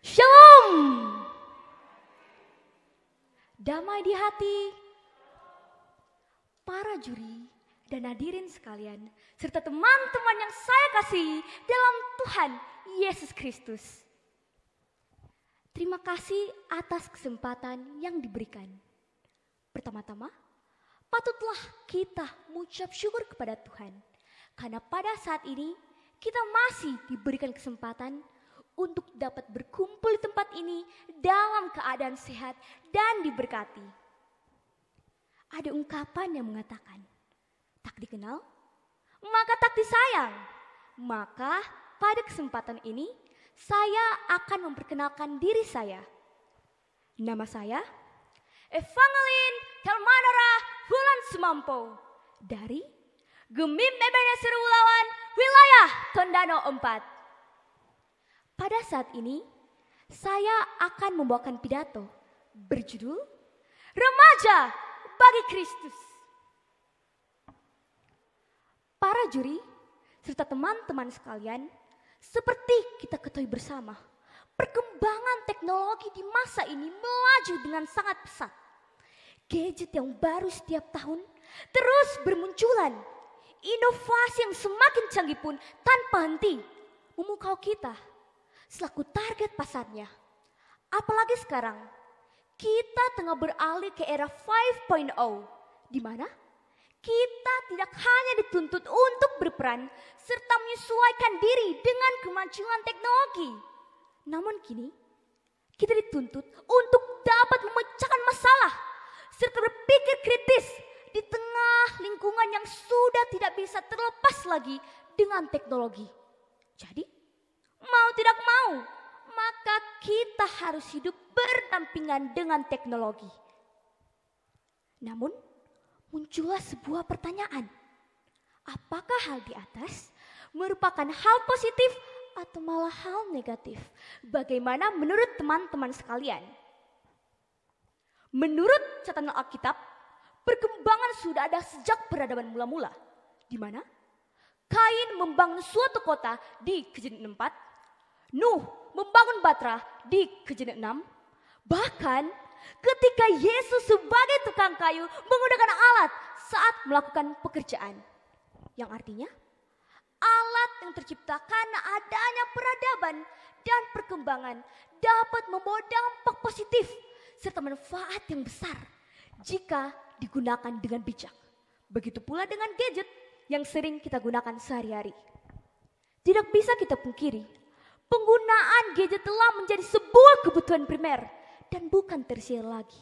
Shalom. Damai di hati para juri dan hadirin sekalian, serta teman-teman yang saya kasihi dalam Tuhan Yesus Kristus. Terima kasih atas kesempatan yang diberikan. Pertama-tama, patutlah kita mengucap syukur kepada Tuhan, karena pada saat ini kita masih diberikan kesempatan untuk dapat berkumpul di tempat ini dalam keadaan sehat dan diberkati. Ada ungkapan yang mengatakan, tak dikenal, maka tak disayang. Maka pada kesempatan ini, saya akan memperkenalkan diri saya. Nama saya, Evangeline Telmanara Wulan Sumampo, dari Gemim Ebenezer Wulawan, wilayah Tondano 4. Pada saat ini, saya akan membawakan pidato berjudul Remaja bagi Kristus. Para juri serta teman-teman sekalian, seperti kita ketahui bersama, perkembangan teknologi di masa ini melaju dengan sangat pesat. Gadget yang baru setiap tahun terus bermunculan. Inovasi yang semakin canggih pun tanpa henti memukau kita selaku target pasarnya. Apalagi sekarang, kita tengah beralih ke era 5.0, di mana kita tidak hanya dituntut untuk berperan serta menyesuaikan diri dengan kemajuan teknologi. Namun kini, kita dituntut untuk dapat memecahkan masalah serta berpikir kritis di tengah lingkungan yang sudah tidak bisa terlepas lagi dengan teknologi. Jadi, mau tidak mau, maka kita harus hidup berdampingan dengan teknologi. Namun, muncullah sebuah pertanyaan. Apakah hal di atas merupakan hal positif atau malah hal negatif? Bagaimana menurut teman-teman sekalian? Menurut catatan Alkitab, perkembangan sudah ada sejak peradaban mula-mula, di mana Kain membangun suatu kota di Kejadian 4, Nuh membangun Batra di Kejadian 6, bahkan ketika Yesus sebagai tukang kayu menggunakan alat saat melakukan pekerjaan. Yang artinya, alat yang tercipta karena adanya peradaban dan perkembangan dapat membawa dampak positif serta manfaat yang besar jika digunakan dengan bijak. Begitu pula dengan gadget yang sering kita gunakan sehari-hari. Tidak bisa kita pungkiri, penggunaan gadget telah menjadi sebuah kebutuhan primer dan bukan tersier lagi.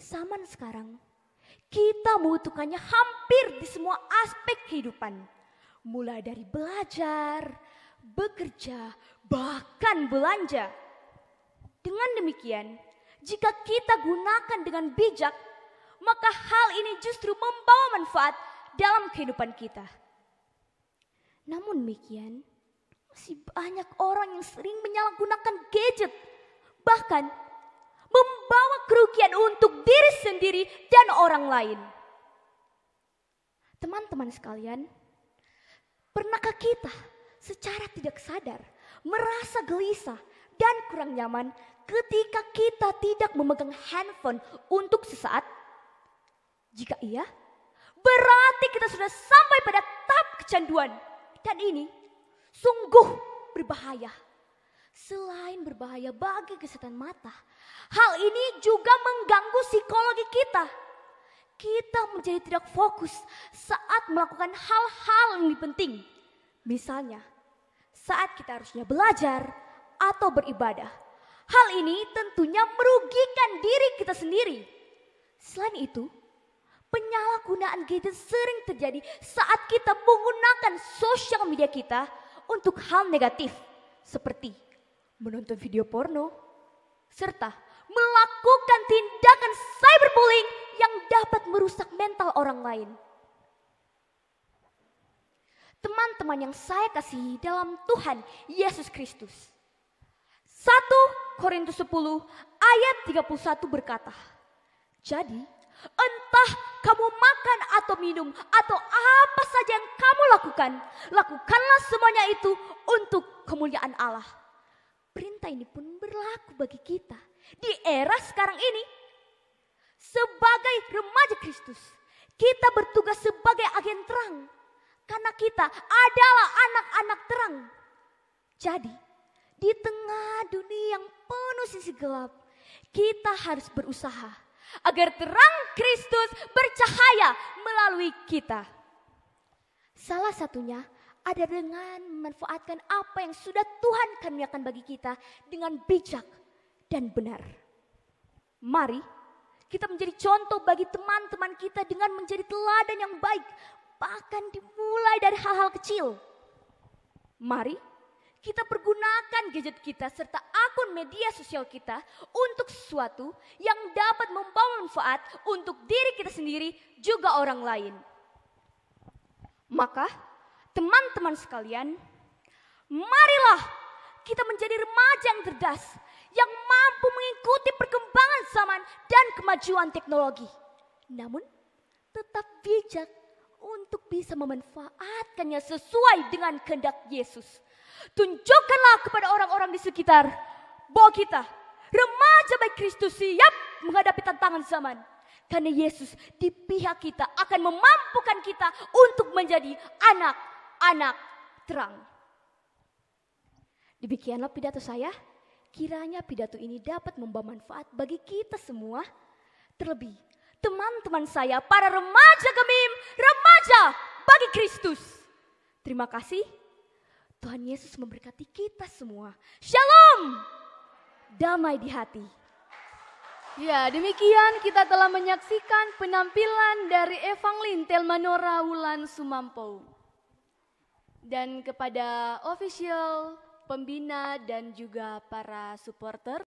Zaman sekarang, kita membutuhkannya hampir di semua aspek kehidupan. Mulai dari belajar, bekerja, bahkan belanja. Dengan demikian, jika kita gunakan dengan bijak, maka hal ini justru membawa manfaat dalam kehidupan kita. Namun demikian, masih banyak orang yang sering menyalahgunakan gadget, bahkan membawa kerugian untuk diri sendiri dan orang lain. Teman-teman sekalian, pernahkah kita secara tidak sadar merasa gelisah dan kurang nyaman ketika kita tidak memegang handphone untuk sesaat? Jika iya, berarti kita sudah sampai pada tahap kecanduan. Dan ini sungguh berbahaya. Selain berbahaya bagi kesehatan mata, hal ini juga mengganggu psikologi kita. Kita menjadi tidak fokus saat melakukan hal-hal yang lebih penting. Misalnya, saat kita harusnya belajar atau beribadah. Hal ini tentunya merugikan diri kita sendiri. Selain itu, penyalahgunaan gadget sering terjadi saat kita menggunakan sosial media kita untuk hal negatif seperti menonton video porno serta melakukan tindakan cyberbullying yang dapat merusak mental orang lain. Teman-teman yang saya kasihi dalam Tuhan Yesus Kristus, 1 Korintus 10 ayat 31 berkata, jadi entah kamu makan atau minum atau apa saja yang kamu lakukan, lakukanlah semuanya itu untuk kemuliaan Allah. Perintah realita ini pun berlaku bagi kita. Di era sekarang ini, sebagai remaja Kristus, kita bertugas sebagai agen terang. Karena kita adalah anak-anak terang. Jadi, di tengah dunia yang penuh sisi gelap, kita harus berusaha agar terang Kristus bercahaya melalui kita. Salah satunya ada dengan memanfaatkan apa yang sudah Tuhan karuniakan bagi kita dengan bijak dan benar. Mari kita menjadi contoh bagi teman-teman kita dengan menjadi teladan yang baik, bahkan dimulai dari hal-hal kecil. Mari kita pergunakan gadget kita serta akun media sosial kita untuk sesuatu yang dapat membawa manfaat untuk diri kita sendiri juga orang lain. Maka teman-teman sekalian, marilah kita menjadi remaja yang cerdas, yang mampu mengikuti perkembangan zaman dan kemajuan teknologi. Namun tetap bijak untuk bisa memanfaatkannya sesuai dengan kehendak Yesus. Tunjukkanlah kepada orang-orang di sekitar bahwa kita, remaja baik Kristus, siap menghadapi tantangan zaman. Karena Yesus di pihak kita akan memampukan kita untuk menjadi anak-anak terang. Demikianlah pidato saya. Kiranya pidato ini dapat membawa manfaat bagi kita semua. Terlebih teman-teman saya, para remaja Gemim, remaja bagi Kristus. Terima kasih. Tuhan Yesus memberkati kita semua. Shalom. Damai di hati. Ya, demikian kita telah menyaksikan penampilan dari Evangelin Telmanora Wulan Sumampo. Dan kepada official, pembina dan juga para supporter